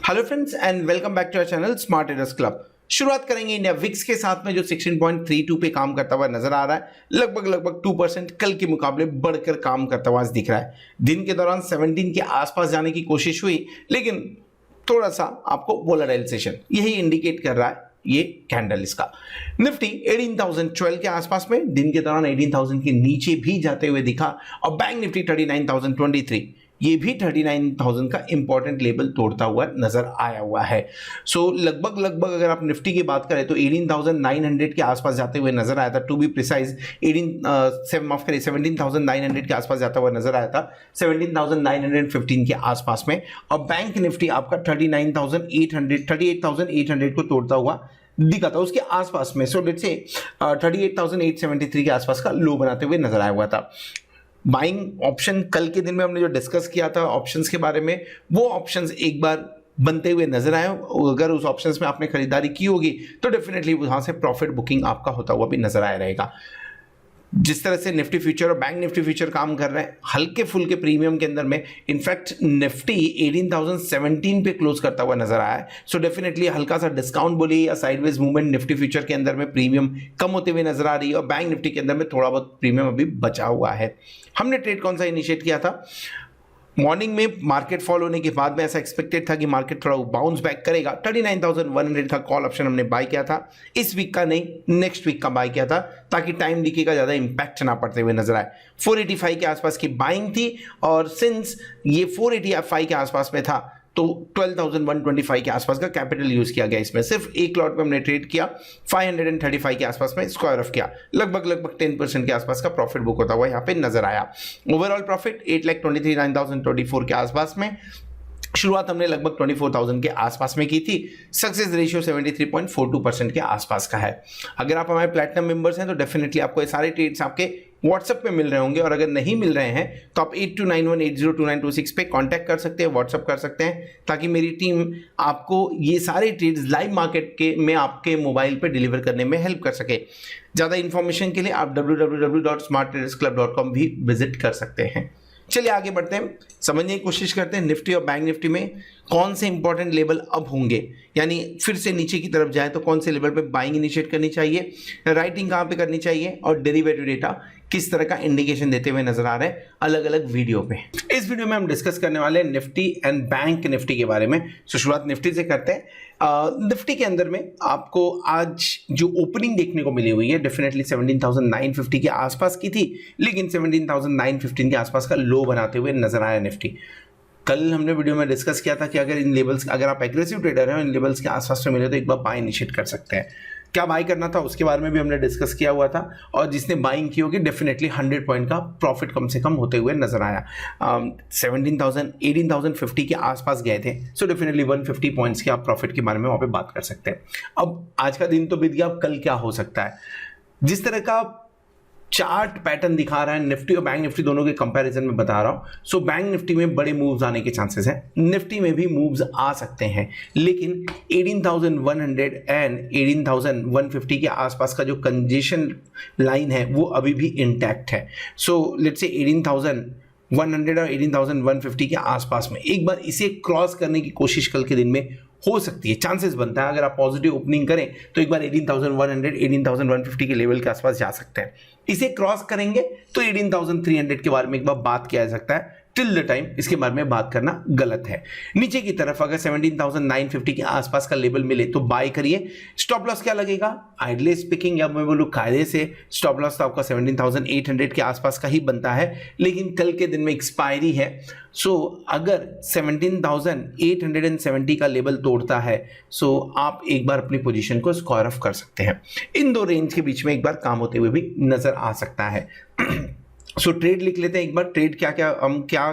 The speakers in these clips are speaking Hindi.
Hello friends and welcome back to our channel smart traders club. शुरुआत करेंगे इंडिया विक्स के साथ में जो 16.32 पे काम करता हुआ नजर आ रहा है। लगभग 2% कल के मुकाबले बढ़कर काम करता हुआ दिख रहा है। दिन के दौरान 17 के आसपास जाने की कोशिश हुई, लेकिन थोड़ा सा आपको वोलेटाइल सेशन यही इंडिकेट कर रहा है। ये कैंडल इसका निफ्टी 18,012 के आसपास में दिन के दौरान 18,000 के नीचे भी जाते हुए दिखा और बैंक निफ्टी 39,023 ये भी 39,000 का इंपॉर्टेंट लेवल तोड़ता हुआ नजर आया हुआ है। सो लगभग अगर आप निफ्टी की बात करें तो 18,900 के आसपास जाते हुए नजर आया था। टू बी प्रिसाइज 17,900 के आसपास जाता हुआ नजर आया था, 17,915 के आसपास में। और बैंक निफ्टी आपका 38,800 को तोड़ता हुआ दिखा था उसके आसपास में। सो लेट्स से 38,873 के आसपास का लो बनाते हुए नजर आया हुआ था। बाइंग ऑप्शन कल के दिन में हमने जो डिस्कस किया था ऑप्शंस के बारे में, वो ऑप्शंस एक बार बनते हुए नजर आए। अगर उस ऑप्शंस में आपने खरीदारी की होगी तो डेफिनेटली वहां से प्रॉफिट बुकिंग आपका होता हुआ भी नजर आया रहेगा। जिस तरह से निफ्टी फ्यूचर और बैंक निफ्टी फ्यूचर काम कर रहे हैं हल्के फुल्के प्रीमियम के अंदर में, इनफैक्ट निफ्टी 18,017 पे क्लोज करता हुआ नजर आया है। सो डेफिनेटली हल्का सा डिस्काउंट बोलिए या साइडवेज मूवमेंट निफ्टी फ्यूचर के अंदर में प्रीमियम कम होते हुए नजर आ रही है और बैंक निफ्टी के अंदर में थोड़ा बहुत प्रीमियम अभी बचा हुआ है। हमने ट्रेड कौन सा इनिशिएट किया था? मॉर्निंग में मार्केट फॉल होने के बाद में ऐसा एक्सपेक्टेड था कि मार्केट थोड़ा बाउंस बैक करेगा। 39,100 का कॉल ऑप्शन हमने बाय किया था। इस वीक का नहीं, नेक्स्ट वीक का बाय किया था ताकि टाइम डीके का ज़्यादा इंपैक्ट ना पड़ते हुए नजर आए। 485 के आसपास की बाइंग थी और सिंस ये 485 के आसपास में था तो 12,125 के आसपास का कैपिटल यूज किया गया। इसमें सिर्फ एक लॉट में हमने ट्रेड किया, 535 के आसपास में स्क्वायर ऑफ किया। लगभग 10% के आसपास का प्रॉफिट बुक होता हुआ यहाँ पे नजर आया। ओवरऑल प्रॉफिट 8,23,924 के आसपास में। शुरुआत हमने लगभग 24,000 के आसपास में की थी। सक्सेस रेशियो 73.42% के आसपास का है। अगर आप हमारे प्लेटिनम मेंबर्स हैं तो डेफिनेटली आपको ये सारे ट्रेड्स आपके व्हाट्सएप पे मिल रहे होंगे, और अगर नहीं मिल रहे हैं तो आप 8291802926 पे कांटेक्ट कर सकते हैं, व्हाट्सएप कर सकते हैं, ताकि मेरी टीम आपको ये सारे ट्रेड्स लाइव मार्केट के में आपके मोबाइल पे डिलीवर करने में हेल्प कर सके। ज़्यादा इन्फॉर्मेशन के लिए आप www.smarttradersclub.com भी विजिट कर सकते हैं। चलिए आगे बढ़ते हैं, समझने की कोशिश करते हैं निफ्टी और बैंक निफ्टी में कौन से इंपॉर्टेंट लेवल अब होंगे, यानी फिर से नीचे की तरफ जाए तो कौन से लेवल पे बाइंग इनिशिएट करनी चाहिए, राइटिंग कहाँ पे करनी चाहिए, और डेरिवेटिव डेटा किस तरह का इंडिकेशन देते हुए नजर आ रहे हैं अलग अलग वीडियो पे। इस वीडियो में हम डिस्कस करने वाले हैं निफ्टी एंड बैंक निफ्टी के बारे में। तो शुरुआत निफ्टी से करते हैं। निफ्टी के अंदर में आपको आज जो ओपनिंग देखने को मिली हुई है डेफिनेटली 17,950 के आसपास की थी, लेकिन 17,915 के आसपास का लो बनाते हुए नजर आया निफ्टी। कल हमने वीडियो में डिस्कस किया था कि अगर इन लेवल्स, अगर आप एग्रेसिव ट्रेडर हैं इन लेवल्स के आसपास में मिले तो एक बार बाय इनिशिएट कर सकते हैं। क्या बाय करना था उसके बारे में भी हमने डिस्कस किया हुआ था, और जिसने बाइंग की होगी डेफिनेटली 100 पॉइंट का प्रॉफिट कम से कम होते हुए नजर आया। 18,050 के आसपास गए थे, सो डेफिनेटली 150 पॉइंट्स के आप प्रॉफिट के बारे में वहाँ पे बात कर सकते हैं। अब आज का दिन तो बीत गया, अब कल क्या हो सकता है? जिस तरह का चार्ट पैटर्न दिखा रहा है निफ्टी और बैंक निफ्टी दोनों के कंपैरिजन में बता रहा हूं। सो बैंक निफ्टी में बड़े मूव्स आने के चांसेस हैं, निफ्टी में भी मूव्स आ सकते हैं, लेकिन 18,100 एंड 18,150 के आसपास का जो कंजेशन लाइन है वो अभी भी इंटैक्ट है। सो लेट्स से 18,100 और 18,150 के आसपास में एक बार इसे क्रॉस करने की कोशिश कल के दिन में हो सकती है, चांसेस बनता है। अगर आप पॉजिटिव ओपनिंग करें तो एक बार 18,100 18,150 के लेवल के आसपास जा सकते हैं। इसे क्रॉस करेंगे तो 18,300 के बारे में एक बार बात किया जा सकता है। टिल द टाइम इसके बारे में बात करना गलत है। नीचे की तरफ अगर 17,950 के आसपास का लेवल मिले तो बाय करिए। स्टॉप लॉस क्या लगेगा? आइडली स्पीकिंग, या मैं बोलूं कायदे से स्टॉप लॉस तो आपका 17,800 के आसपास का ही बनता है, लेकिन कल के दिन में एक्सपायरी है। सो अगर 17,870 का लेवल तोड़ता है सो आप एक बार अपनी पोजीशन को स्क्वायर ऑफ कर सकते हैं। इन दो रेंज के बीच में एक बार काम होते हुए भी नजर आ सकता है। सो ट्रेड लिख लेते हैं एक बार, ट्रेड क्या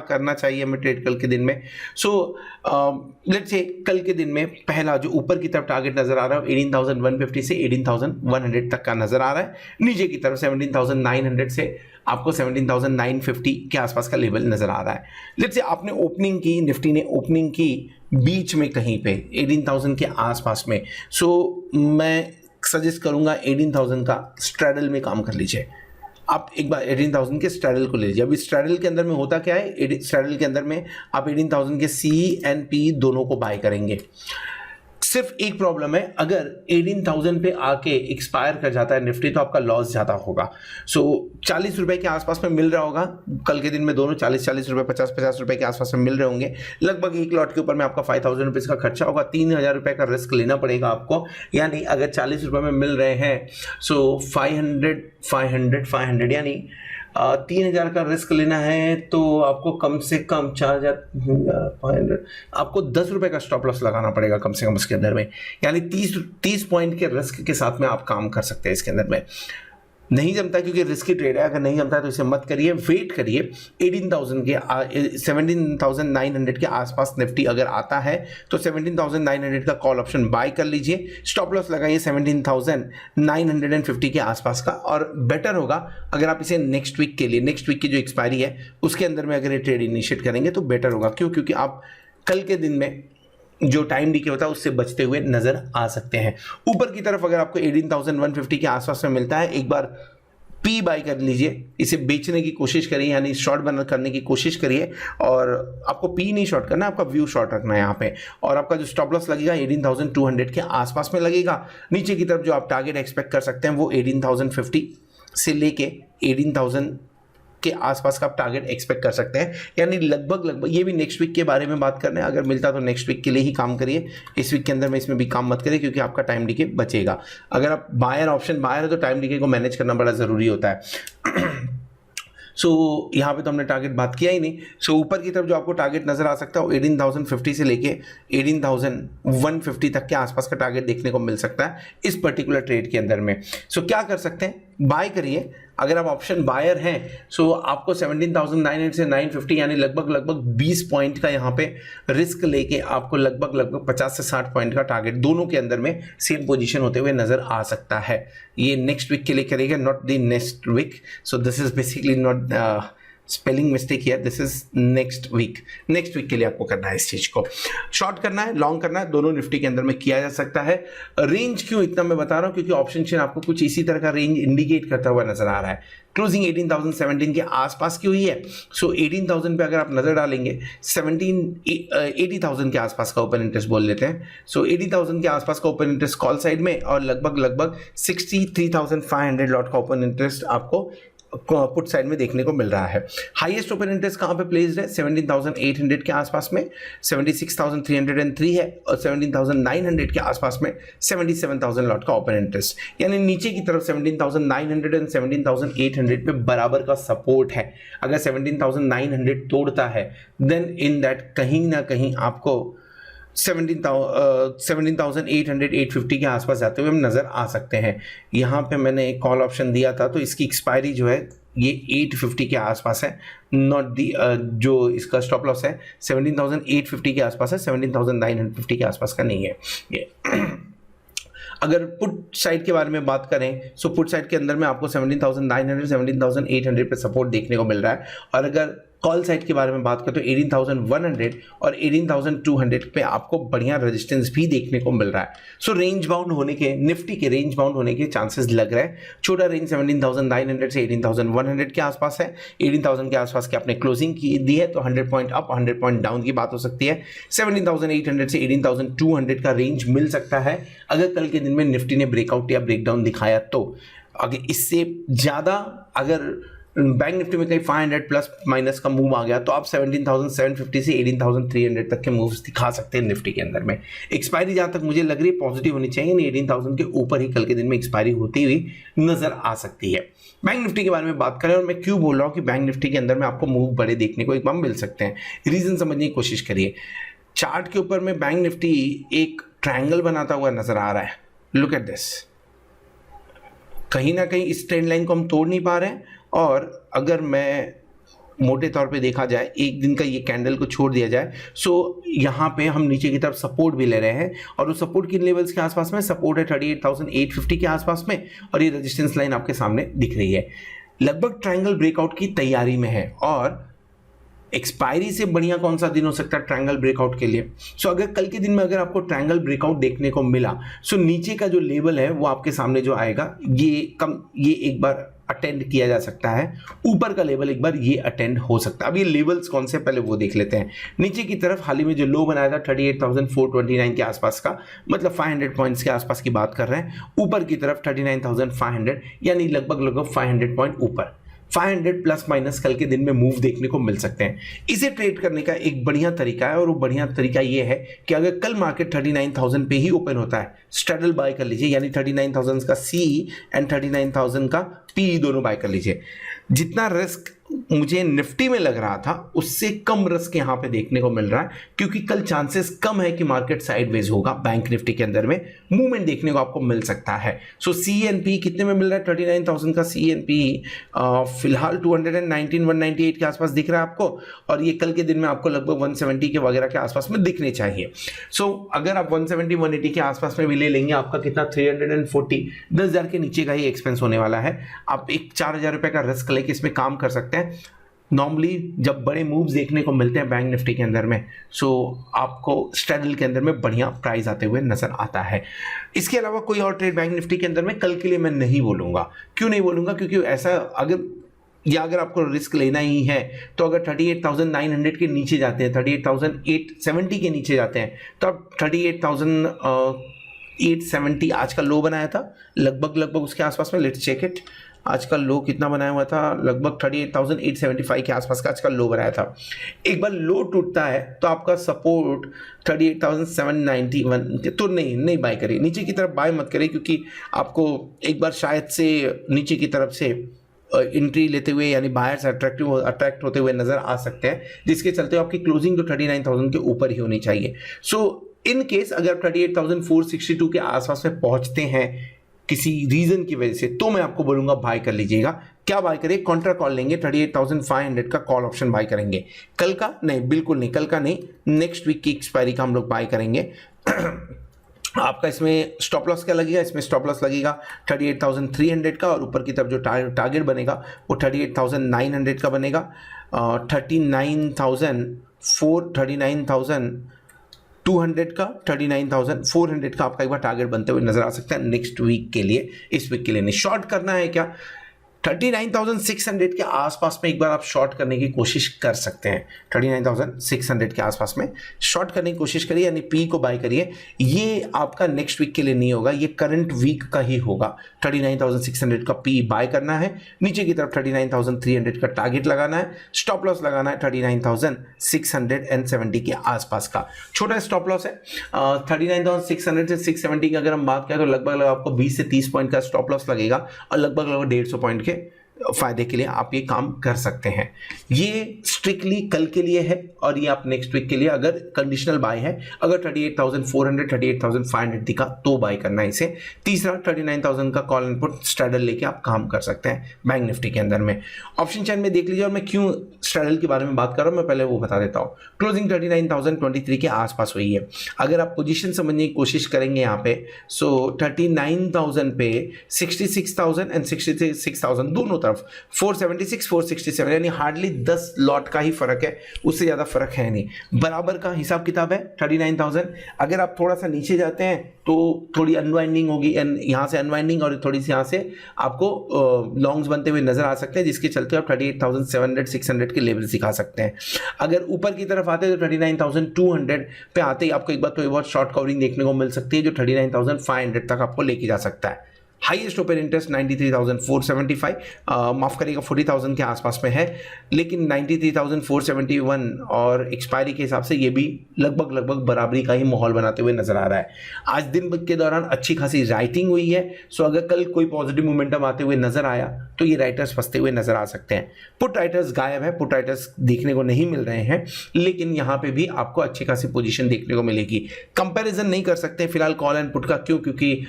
करना चाहिए हमें ट्रेड कल के दिन में। सो लेट्स से कल के दिन में पहला जो ऊपर की तरफ टारगेट नजर आ रहा है 18,150 से 18,100 तक का नजर आ रहा है। नीचे की तरफ 17,900 से आपको 17,950 के आसपास का लेवल नजर आ रहा है। लेट्स से आपने ओपनिंग की, निफ्टी ने ओपनिंग की बीच में कहीं पे 18,000 के आसपास में। सो मैं सजेस्ट करूंगा 18,000 का स्ट्रैडल में काम कर लीजिए। आप एक बार 18,000 के स्ट्रैडल को ले लीजिए। अभी स्ट्रैडल के अंदर में होता क्या है, स्ट्रैडल के अंदर में आप 18,000 के सी एंड पी दोनों को बाय करेंगे। सिर्फ एक प्रॉब्लम है, अगर 18,000 पे आके एक्सपायर कर जाता है निफ्टी तो आपका लॉस ज्यादा होगा। सो 40 रुपए के आसपास में मिल रहा होगा, कल के दिन में दोनों 40 रुपए 50 रुपए के आसपास में मिल रहे होंगे। लगभग एक लॉट के ऊपर में आपका 5,000 रुपीज का खर्चा होगा, 3,000 रुपए का रिस्क लेना पड़ेगा आपको। यानी अगर 40 रुपए में मिल रहे हैं सो 500 यानी 3,000 का रिस्क लेना है तो आपको कम से कम 4,500 आपको 10 रुपए का स्टॉप लॉस लगाना पड़ेगा कम से कम उसके अंदर में। यानी 30 पॉइंट के रिस्क के साथ में आप काम कर सकते हैं इसके अंदर में। नहीं जमता क्योंकि रिस्की ट्रेड है, अगर नहीं जमता तो इसे मत करिए, वेट करिए। 18,000 के 17,900 के आसपास निफ्टी अगर आता है तो 17,900 का कॉल ऑप्शन बाय कर लीजिए, स्टॉप लॉस लगाइए 17,950 के आसपास का। और बेटर होगा अगर आप इसे नेक्स्ट वीक के लिए, नेक्स्ट वीक की जो एक्सपायरी है उसके अंदर में अगर ये ट्रेड इनिशिएट करेंगे तो बेटर होगा। क्यों? क्योंकि आप कल के दिन में जो टाइम डीके होता है उससे बचते हुए नजर आ सकते हैं। ऊपर की तरफ अगर आपको 18,150 के आसपास में मिलता है, एक बार पी बाय कर लीजिए, इसे बेचने की कोशिश करिए, यानी शॉर्ट बना करने की कोशिश करिए। और आपको पी नहीं शॉर्ट करना, आपका व्यू शॉर्ट रखना है यहाँ पे। और आपका जो स्टॉप लॉस लगेगा 18,200 के आसपास में लगेगा। नीचे की तरफ जो आप टारगेट एक्सपेक्ट कर सकते हैं वो 18,050 से लेके 18,000 के आसपास का आप टारगेट एक्सपेक्ट कर सकते हैं। यानी लगभग ये भी नेक्स्ट वीक के बारे में बात करना है, अगर मिलता तो नेक्स्ट वीक के लिए ही काम करिए, इस वीक के अंदर में इसमें भी काम मत करिए क्योंकि आपका टाइम डीके बचेगा। अगर आप बायर ऑप्शन बायर है तो टाइम डीके को मैनेज करना बड़ा जरूरी होता है। सो यहाँ पे तो हमने टारगेट बात किया ही नहीं। सो ऊपर की तरफ जो आपको टारगेट नजर आ सकता है वो 18,050 से लेके 18,150 तक के आसपास का टारगेट देखने को मिल सकता है इस पर्टिकुलर ट्रेड के अंदर में। सो क्या कर सकते हैं, बाय करिए। अगर आप ऑप्शन बायर हैं सो आपको 17,900 से 950 यानी लगभग 20 पॉइंट का यहाँ पे रिस्क लेके आपको लगभग 50 से 60 पॉइंट का टारगेट दोनों के अंदर में सेम पोजीशन होते हुए नजर आ सकता है। ये नेक्स्ट वीक के लिए करेगा, not the next week. So this is basically not spelling mistake here, this is next week के लिए आपको करना है। इस चीज को शॉर्ट करना है, लॉन्ग करना है, दोनों निफ्टी के अंदर में किया जा सकता है। रेंज क्यों इतना मैं बता रहा हूं, क्योंकि ऑप्शन चेन आपको कुछ इसी तरह का रेंज इंडिकेट करता हुआ नजर आ रहा है। क्लोजिंग 18,017 के आसपास की हुई है। सो 18,000 पे अगर आप नजर डालेंगे 80,000 के आसपास का ओपन इंटरेस्ट बोल लेते हैं। सो 80,000 के आसपास का ओपन इंटरेस्ट कॉल साइड में और लगभग 63,500 लॉट का ओपन इंटरेस्ट आपको पुट साइड में देखने को मिल रहा है। हाईएस्ट ओपन इंटरेस्ट कहां पे प्लेस्ड है? 17,800 के आसपास में 76,303 है और 17,900 के आसपास में 77,000 लॉट का ओपन इंटरेस्ट। यानी नीचे की तरफ 17,900 एंड 17,800 पे बराबर का सपोर्ट है। अगर 17,900 तोड़ता है देन इन दैट कहीं ना कहीं आपको 17,800-850 के आसपास जाते हुए हम नजर आ सकते हैं। यहाँ पे मैंने एक कॉल ऑप्शन दिया था तो इसकी एक्सपायरी जो है ये 850 के आसपास है, नॉट दी जो इसका स्टॉप लॉस है 17,850 के आसपास है, 17,950 के आसपास का नहीं है ये। अगर पुट साइड के बारे में बात करें सो पुट साइड के अंदर में आपको 17,900 17,800 पे सपोर्ट देखने को मिल रहा है। और अगर कॉल साइड के बारे में बात करें तो 18,100 और 18,200 पे आपको बढ़िया रेजिस्टेंस भी देखने को मिल रहा है। सो रेंज बाउंड होने के, निफ्टी के रेंज बाउंड होने के चांसेस लग रहे हैं। छोटा रेंज 17,900 से 18,100 के आसपास है। 18,000 के आसपास की आपने क्लोजिंग की दी है तो 100 पॉइंट अप 100 पॉइंट डाउन की बात हो सकती है। 17,800 से 18,200 का रेंज मिल सकता है अगर कल के दिन में निफ्टी ने ब्रेकआउट या ब्रेकडाउन दिखाया तो। अगर इससे ज्यादा अगर बैंक निफ्टी में कहीं 500 प्लस माइनस का मूव आ गया तो आप 17,750 से 18,300 तक के मूव्स दिखा सकते हैं निफ्टी के अंदर में। एक्सपायरी जहां तक मुझे लग रही है पॉजिटिव होनी चाहिए, नहीं 18,000 के ऊपर ही कल के दिन में एक्सपायरी होती हुई नजर आ सकती है। बैंक निफ्टी के बारे में बात करें और मैं क्यों बोल रहा हूं कि बैंक निफ्टी के अंदर में आपको मूव बड़े देखने को एक बार मिल सकते हैं, रीजन समझने की कोशिश करिए। चार्ट के ऊपर में बैंक निफ्टी एक ट्रायंगल बनाता हुआ नजर आ रहा है। लुक एट दिस, कहीं ना कहीं इस ट्रेंड लाइन को हम तोड़ नहीं पा रहे हैं। और अगर मैं मोटे तौर पे देखा जाए एक दिन का ये कैंडल को छोड़ दिया जाए सो यहाँ पे हम नीचे की तरफ सपोर्ट भी ले रहे हैं और उस सपोर्ट की लेवल्स के आसपास में सपोर्ट है 38,850 के आसपास में और ये रेजिस्टेंस लाइन आपके सामने दिख रही है। लगभग ट्रायंगल ब्रेकआउट की तैयारी में है और एक्सपायरी से बढ़िया कौन सा दिन हो सकता है ट्रायंगल ब्रेकआउट के लिए। सो अगर कल के दिन में अगर आपको ट्रायंगल ब्रेकआउट देखने को मिला सो नीचे का जो लेवल है वो आपके सामने जो आएगा ये एक बार अटेंड किया जा सकता है, ऊपर का लेवल एक बार ये अटेंड हो सकता है। अब ये लेवल्स कौन से पहले वो देख लेते हैं। नीचे की तरफ हाल ही में जो लो बनाया था 38,429 के आसपास का, मतलब 500 पॉइंट्स के आसपास की बात कर रहे हैं। ऊपर की तरफ 39,500 यानी लगभग 500 पॉइंट ऊपर, 500 प्लस माइनस कल के दिन में मूव देखने को मिल सकते हैं। इसे ट्रेड करने का एक बढ़िया तरीका है और वो बढ़िया तरीका ये है कि अगर कल मार्केट 39,000 पे ही ओपन होता है, स्ट्रैडल बाय कर लीजिए, यानी 39,000 का सी एंड 39,000 का पी दोनों बाय कर लीजिए। जितना रिस्क मुझे निफ्टी में लग रहा था उससे कम रिस्क यहां पे देखने को मिल रहा है, क्योंकि कल चांसेस कम है कि मार्केट साइडवेज होगा। बैंक निफ्टी के अंदर में मूवमेंट देखने को आपको मिल सकता है। सो CNP कितने में मिल रहा है? 39,000 का CNP फिलहाल 219-198 के आसपास दिख रहा है आपको, और ये कल के दिन में आपको लगभग 170 के वगैरह के आसपास में दिखने चाहिए। सो अगर आप 170-180 के आसपास में भी ले लेंगे, आपका कितना 340, 10,000 के नीचे का ही एक्सपेंस होने वाला है। आप एक 4,000 रुपए का रिस्क लेके इसमें काम कर सकते हैं। नॉर्मली जब बड़े मूव्स देखने को मिलते हैं बैंक निफ्टी के अंदर में, सो आपको स्ट्रैडल के अंदर में बढ़िया प्राइस आते हुए नजर आता है। इसके अलावा कोई और ट्रेड बैंक निफ्टी के अंदर में कल के लिए मैं नहीं बोलूंगा। क्यों नहीं बोलूंगा? क्योंकि ऐसा अगर आपको रिस्क लेना ही है तो अगर 38,900 के नीचे जाते हैं, 38,870 के नीचे जाते हैं, तो आप 38,870 आज का लो बनाया था, लगभग उसके आसपास में। Let's check it. आज का लो कितना बनाया हुआ था? लगभग 38,875 के आसपास का आज का लो बनाया था। एक बार लो टूटता है तो आपका सपोर्ट 38,791, तो नहीं बाय करिए, नीचे की तरफ बाय मत करिए, क्योंकि आपको एक बार शायद से नीचे की तरफ से एंट्री लेते हुए यानी बायर्स अट्रैक्ट होते हुए नजर आ सकते हैं, जिसके चलते आपकी क्लोजिंग तो 39,000 के ऊपर ही होनी चाहिए। सो इन केस अगर 38,462 के आसपास में पहुंचते हैं किसी रीजन की वजह से, तो मैं आपको बोलूंगा बाय कर लीजिएगा। क्या बाय करें? कॉन्ट्रा कॉल लेंगे, 38,500 का कॉल ऑप्शन बाय करेंगे। कल का नहीं, बिल्कुल नहीं, कल का नहीं, नेक्स्ट वीक की एक्सपायरी का हम लोग बाय करेंगे। आपका इसमें स्टॉप लॉस क्या लगेगा? इसमें स्टॉप लॉस लगेगा 38,300 का, और ऊपर की तरफ जो टारगेट बनेगा वो 38,900 का बनेगा। 39,200 का, 39,400 का आपका एक बार टारगेट बनते हुए नजर आ सकता है नेक्स्ट वीक के लिए। इस वीक के लिए नहीं। शॉर्ट करना है क्या? 39,600 के आसपास में एक बार आप शॉर्ट करने की कोशिश कर सकते हैं। 39,600 के आसपास में शॉर्ट करने की कोशिश करिए, यानी पी को बाय करिए। ये आपका नेक्स्ट वीक के लिए नहीं होगा, ये करंट वीक का ही होगा। 39,600 का पी बाय करना है, नीचे की तरफ 39,300 का टारगेट लगाना है, स्टॉप लॉस लगाना है 39,670 के आसपास का। छोटा स्टॉप लॉस है 39,600 से 670 की अगर हम बात करें तो लगभग आपको 20 से 30 पॉइंट का स्टॉप लॉस लगेगा, और लगभग 150 पॉइंट के फायदे के लिए आप ये काम कर सकते हैं। ये स्ट्रिक्टली कल के लिए है, और ये आप नेक्स्ट वीक के लिए अगर कंडीशनल बाय है, अगर 38,400 38,500 दिखा तो बाय करना है इसे। तीसरा 39,000 का कॉल एंड पुट स्ट्रैडल लेके आप काम कर सकते हैं बैंक निफ्टी के अंदर में। ऑप्शन चेन में देख लीजिए, और मैं क्यों स्ट्रैडल के बारे में बात कर रहा हूं मैं पहले वो बता देता हूं। क्लोजिंग 39,023 के आसपास हुई है। अगर आप पोजीशन समझने की कोशिश करेंगे यहाँ पे, सो 39,000 पे 66,000 एंड 66,000 दोनों 476 467 यानी हार्डली 10 लॉट का ही फर्क है, उससे ज्यादा फर्क है नहीं। बराबर का हिसाब किताब है 39,000। अगर आप थोड़ा सा नीचे जाते हैं तो थोड़ी अनवाइंडिंग होगी, यहां से अनवाइंडिंग और थोड़ी सी यहां से आपको लॉन्ग्स बनते हुए नजर आ सकते हैं, जिसके चलते आप 38,700 600 के लेवल सिखा सकते हैं। अगर ऊपर की तरफ आते हैं तो 39,200 पे आते ही आपको एक बार तो बहुत शॉर्ट कवरिंग देखने को मिल सकती है, जो 39,500 तक आपको लेके जा सकता है। हाईएस्ट ओपन इंटरेस्ट 93,475, माफ करिएगा 40,000 के आसपास में है, लेकिन 93,471 और एक्सपायरी के हिसाब से ये भी लगभग बराबरी का ही माहौल बनाते हुए नजर आ रहा है। आज दिन के दौरान अच्छी खासी राइटिंग हुई है, सो अगर कल कोई पॉजिटिव मोमेंटम आते हुए नजर आया तो ये राइटर्स फंसते हुए नजर आ सकते हैं। पुट राइटर्स गायब है, पुट राइटर्स देखने को नहीं मिल रहे हैं, लेकिन यहाँ पे भी आपको अच्छी खासी पोजीशन देखने को मिलेगी। कंपैरिजन नहीं कर सकते फिलहाल कॉल एंड पुट का, क्यों? क्योंकि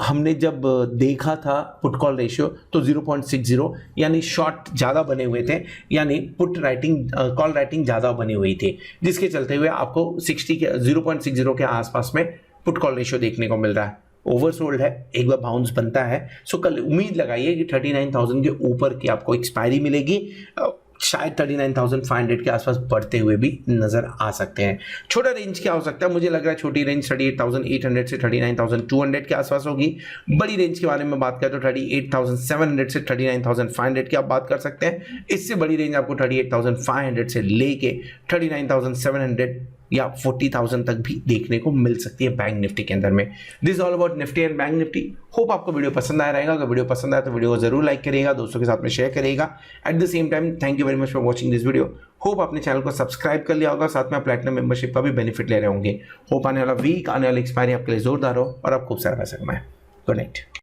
हमने जब देखा था पुट कॉल रेशियो तो 0.60 यानी शॉर्ट ज़्यादा बने हुए थे, यानी पुट राइटिंग कॉल राइटिंग ज़्यादा बनी हुई थी, जिसके चलते हुए आपको 0.60 के आसपास में पुट कॉल रेशियो देखने को मिल रहा है। ओवरसोल्ड है, एक बार बाउंस बनता है, सो कल उम्मीद लगाइए कि 39,000 के ऊपर की आपको एक्सपायरी मिलेगी। शायद 39,500 के आसपास बढ़ते हुए भी नजर आ सकते हैं। छोटा रेंज क्या हो सकता है, मुझे लग रहा है छोटी रेंज 38,800 से 39,200 के आसपास होगी। बड़ी रेंज के बारे में बात करें तो 38,700 से 39,500 की आप बात कर सकते हैं। इससे बड़ी रेंज आपको 38,500 से लेके 39,700 या 40,000 तक भी देखने को मिल सकती है बैंक निफ्टी के अंदर में। This all about Nifty and bank Nifty. Hope आपको वीडियो पसंद आया रहेगा। अगर वीडियो पसंद आया तो वीडियो को जरूर लाइक करिएगा, दोस्तों के साथ में शेयर करिएगा। At the same time thank you very much for watching this video. Hope आपने चैनल को सब्सक्राइब कर लिया होगा, साथ में प्लैटिनम मेंबरशिप का भी बेनिफिट ले रहे होंगे। होप आने वाला वीक, आने वाली एक्सपायरी आपके लिए जोरदार हो और आप खूब सारा पैसा कमाएं। Good night.